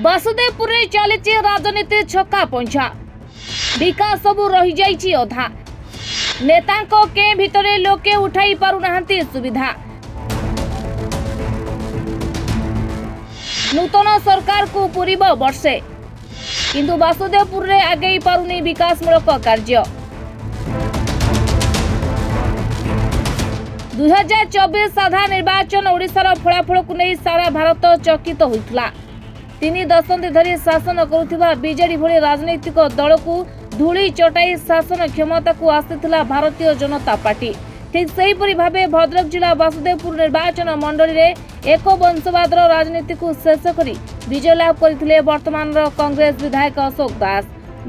बासुदेवपुर रे चली राजनीति छक्का पंछा विकास सबू रही जाइछि अधा नेतांको के भितरे लोके उठाई पारु नाहंती सुविधा नूतन सरकार को पूरीब वर्षे किंतु बासुदेवपुर रे आगे पारुनी विकासमूलक कार्य 2024 साधारण निर्वाचन ओडिशार फलाफल को नहीं सारा भारत चकित होइतला। 3 दशंधि धरी शासन करुथिबा बीजेडी भली राजनीतिक दल को धूली चटाई शासन क्षमता को आसीथिला भारतीय जनता पार्टी। ठीक सेहीपरि भावे भद्रक जिला बासुदेवपुर निर्वाचन मंडली रे एक वंशवाद राजनीति को शेष करी विजय लाभ करथिले वर्तमान कांग्रेस विधायक अशोक दास।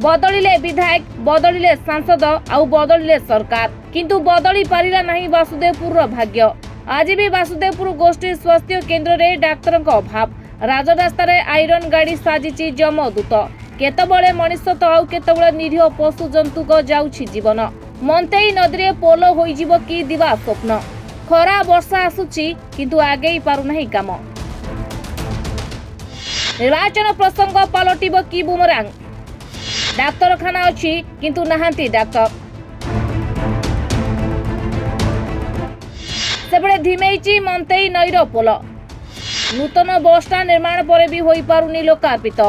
बदलिले विधायक बदलिले सांसद आउ बदलिले सरकार किंतु बदली पारिला नहीं बासुदेवपुर भाग्य। आज भी बासुदेवपुर गोष्ठी स्वास्थ्य केन्द्र रे डाक्तर अभाव राजरास्ता रे आयरन गाड़ी साजिची जमदूत केतबळे मनुष्य तो आउ केतबळे निरीह पशु जंतुक जाउछि जीवन। मंतेई नदी रे पोलो होई जीव कि दिवा स्वप्न खरा वर्षा आसुछि किंतु आगेई पारु नहीं काम। निर्वाचन प्रसंग पलटिब कि बुमरांग डाक्तरखाना अछि किंतु नहांती डाक्तर सेबळे धिमेइची मंतेई नईर पोल नूतन बस स्टाण्ड निर्माण पर भी होई पारुनी लोकार्पित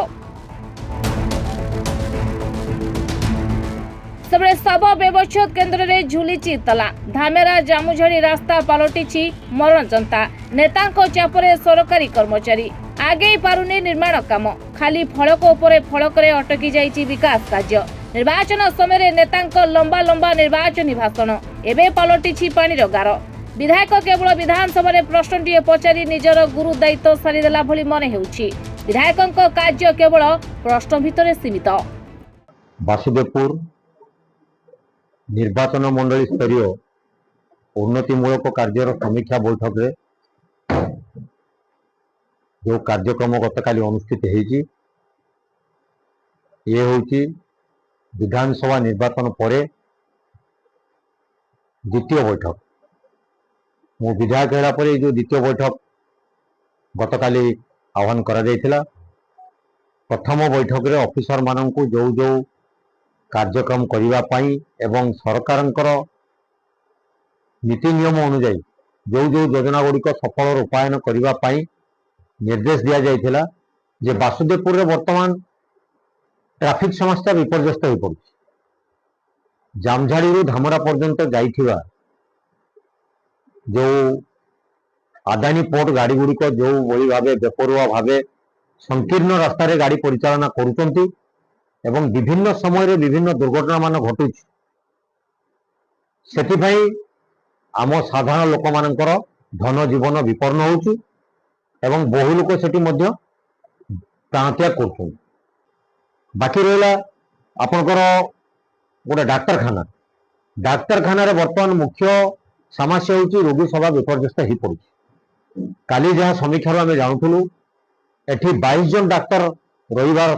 सेबळे शव व्यवच्छेद केन्द्र रे झुलिची तला धामेरा जामुझड़ी रास्ता पलटिछि मरण जनता नेतांको चापरे सरकारी कर्मचारी आगे पारुनी निर्माण काम खाली फलक उपरे फलक रे अटकी जाइछि विकास कार्य। निर्वाचन समय नेतांको लंबा लंबा निर्वाचनी भाषण एबे पलटिछि पानी गार विधायक केवल विधानसभा रे प्रश्नटीए पचारि निजर गुरु दायित्व सारिदेला भली मने हेउछि। विधायकंको कार्य केवल प्रश्न भितरे सीमित। बासुदेवपुर निर्वाचन मंडली स्तरीय उन्नतिमूलक कार्यर समीक्षा बैठक रे जो कार्यक्रम गतकाली अनुष्ठित होईची ये होची विधानसभा निर्वाचन परे द्वितीय बैठक। मु विधायक होला परे जो द्वितीय बैठक गतकाली आह्वान करा जायतिला। प्रथम बैठक रे ऑफिसर माननकु जो जो कार्यक्रम करिवा पाई एवं सरकारंकर नीति नियम अनुसार जो जो योजना गुड़िक सफल रूपायन करिवा पाई निर्देश दिया जायतिला। जे बासुदेवपुर रे वर्तमान ट्रैफिक समस्या विपर्यस्त हो पड़ी जामझाड़ी धामरा पर्यंत जाइथिबा जो आदानी पोर्ट गाड़ी गुड़िक जो बड़ी भावे बेपरुआ भावे संकीर्ण रास्ता रे गाड़ी परिचालना करुचंती एवं विभिन्न समय रे विभिन्न दुर्घटना मान घटुछि। सेतिभाई आम साधारण लोक मानकर धन जीवन विपन्न होउछि एवं बहु लोक सेठी मध्य प्राणत्याग करछन। बाकी रहिला आपनकर गोटे डाक्तरखाना रे वर्तमान मुख्य समस्या होउछि रोगी सभा विपर्यस्त ही पड़ुछि। काली जहाँ समीक्षा आम जानुथुलु एठी 22 जन डाक्तर रविवार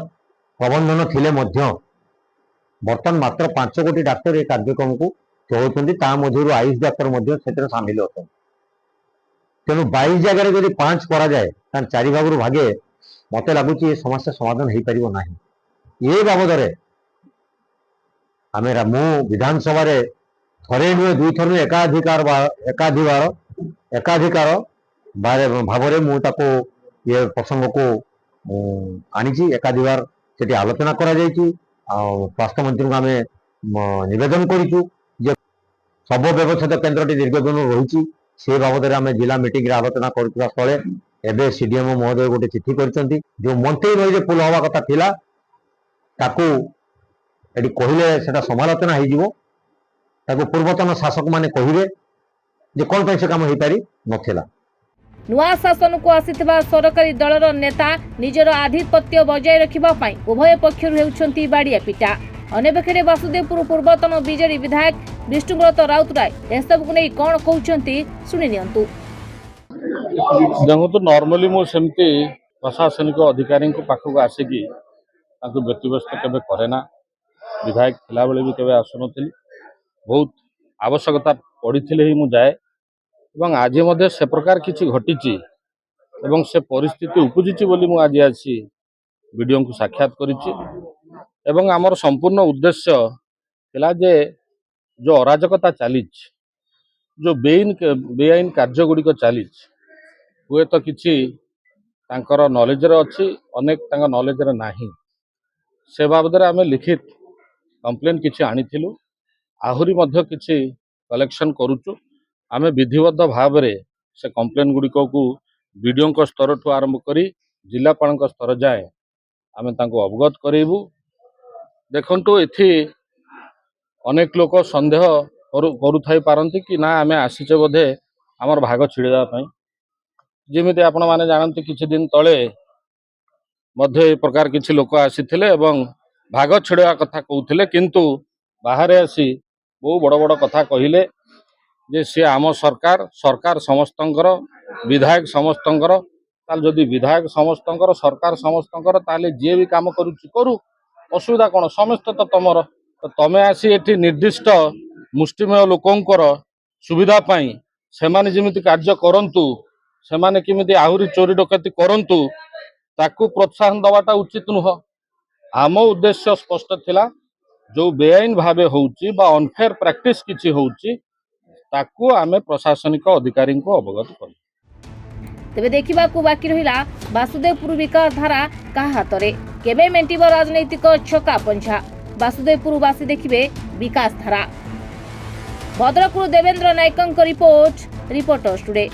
प्रबंधन थिले मध्य वर्तमान मात्र 5 कोटी डाक्तर ए कार्यक्रम को चलाउछन्ति ता मध्यरु आयुष डाक्तर मध्य सेतरे शामिल होतन। तेणु 22 जगह जदि 5 करा जाए तान 4 भागरु भागे मते लागुची ए समस्या समाधान हेई परिबो नाही। ए बाबद रे आमे मु विधानसभा रे थरे नुए दुई थर एकाधिकार बारे भावरे मु ताको ये प्रसंग को आनीची एकाधिकार सेठी आलोचना करा जायछि। स्वास्थ्य मंत्री को आमे निवेदन करिछु जे सब व्यवच्छेद केन्द्रटी दीर्घदिन रही से बाबद आम जिला मीटिंग रे आलोचना करुवा स्थले एबे सीडीएम महोदय गोटे चिठी करछन्ती जो मंत्री नई पुल हवा कथा थिला ताकू एटी कहिले सेटा समालोचना हो जिवो ताकू पूर्वतन शासक माने कहिबे जे कोन पे से काम हेई पारि नथिला। नुआ शासन को आसीथिबा सरकारी दलर नेता निजर आधिपत्य बजाय रखिबा पई उभय पक्षरु हेउछन्ती बाडिया पिटा। अनेबेखरे बासुदेवपुर पूर्वतन बीजेडी विधायक विष्णुव्रत राउतराय एसब को नहीं कौन कहते शुणी नियंतु। देखो तो नॉर्मली मो सेमती प्रशासनिक अधिकारी पाखक आसिकी व्यक्तिव्यस्त केवे करेना विधायक थिला बेले भी केवे आसुनथिली बहुत आवश्यकता पड़ी ही मु जाए एवं आज से प्रकार किसी घटी से परिस्थिति उपजी बोली आज आसी विडीओ को साक्षात करिछि एवं आमर संपूर्ण उद्देश्य थिला जे जो अराजकता चलीच जो बेआईन कार्य गुड़िक चलीच हुए तो किछि तांकर नॉलेज रे अछि अनेक तांकर नॉलेज रे नाही से बाबद आम लिखित कंप्लेन किछि आनिथिलु आहुरी मध्य किछि कलेक्शन करूचु आम विधिबद्ध भाव रे से कंप्लेन गुड़िक को वीडियो स्तर ठू आरंभ करी जिलापाल स्तर जाए आम तांको अवगत करेबू। देखंतु एथि अनेक लोक संदेह करुथाई पारंती कि ना आम आसीचे बोधे आमर भाग छिड़ेबा पई जेमिति आपण माने जानते किछि दिन तले मध्य ए प्रकार किछि लोक आसीथिले एवं भाग छिड़ेबा कथा कहउथिले किंतु बाहर आसी बहु बड़ बड़ कथा कहिले जे से आम सरकार समस्तंकर विधायक समस्तंकर ताल जदि विधायक समस्तंकर सरकार समस्तंकर ताले जे भी काम करूछि करू असुविधा कोन समस्त तो तमर तो तमे आसी एठी निर्दिष्ट मुष्टिमेय लोकंकर सुविधा पाई सेमाने जेमिति कार्य करंतु सेमाने किमिति आहुरी चोरी डकैती करंतु ताकू प्रोत्साहन दवाटा उचित नुह। आम उद्देश्य स्पष्ट थिला जो बेआईन भावे होउची बा अनफेयर प्रैक्टिस किछि होउची ताकू आमे प्रशासनिक अधिकारी को अवगत करू। तेबे देखिबाकू बाकी रहिला वासुदेवपुर विकास धारा काहा हातरे केबे मेंटिब राजनैतिक छका पंछा वासुदेवपुर वासी देखिबे विकास धारा। भद्रकରୁ देवेंद्र नायकଙ୍କ रिपोर्ट रिपोर्टर्स टुडे।